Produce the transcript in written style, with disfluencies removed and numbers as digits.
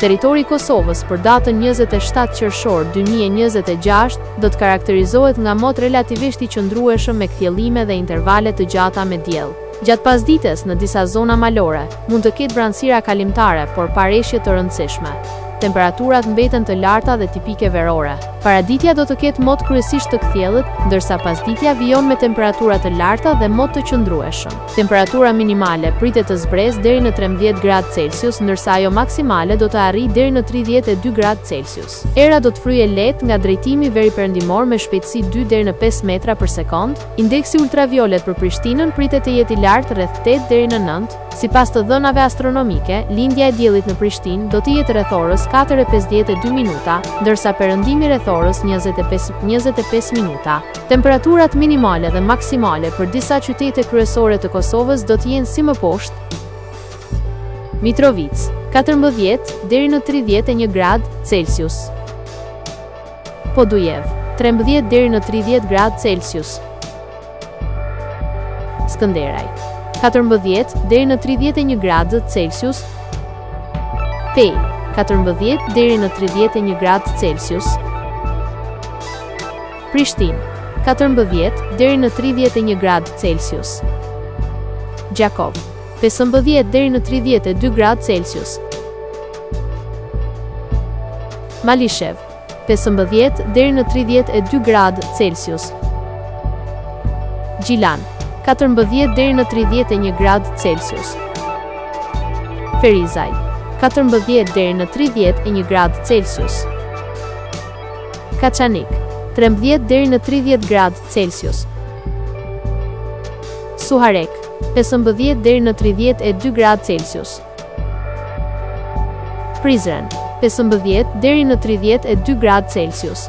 Territori i Kosovës për datën 27 qershor 2026 do të karakterizohet nga mot relativisht i qëndrueshëm me kthjellime dhe intervale të gjata me diell. Gjatë pasdites në disa zona malore mund të ketë vranësira kalimtare, por pa rreshje të rëndësishme. Temperaturat mbeten të larta dhe tipike verore. Paraditja do të ketë mot kryesisht të kthjellët, ndërsa pasditja vijon me temperatura të larta dhe mot të qëndrueshëm. Temperatura minimale pritet të zbresë deri në 13 gradë Celsius, ndërsa ajo maksimale do të arrijë deri në 32 gradë Celsius. Era do të fryjë lehtë nga drejtimi veriperëndimor me shpejtësi 2 deri në 5 metra për sekond. Indeksi ultraviolet për Prishtinën pritet të jetë i lartë rreth 8 deri në 9. Sipas të dhënave astronomike, lindja e diellit në Prishtinë do të jetë rreth orës 4:52 minuta, ndërsa perëndimi rreth orës 25 minuta. Temperaturat minimale dhe maksimale për disa qytete kryesore të Kosovës do të jenë si më poshtë. Mitrovica, 14 deri në 31 gradë Celsius. Podujev, 13 deri në 30 gradë Celsius. Skënderaj, 14 deri në 31 gradë Celsius. Pej, 14 deri në 31 gradë Celsius. Prishtinë, 14 deri në 31 gradë Celsius. Gjakov, 15 deri në 32 gradë Celsius. Malishev, 15 deri në 32 gradë Celsius. Gjilan, 14 deri në 31 gradë Celsius. Ferizaj, 14 deri në 31 gradë Celsius. Kaçanik, 13 deri në 30 gradë Celsius. Suharek, 15 deri në 32 gradë Celsius. Prizren, 15 deri në 32 gradë Celsius.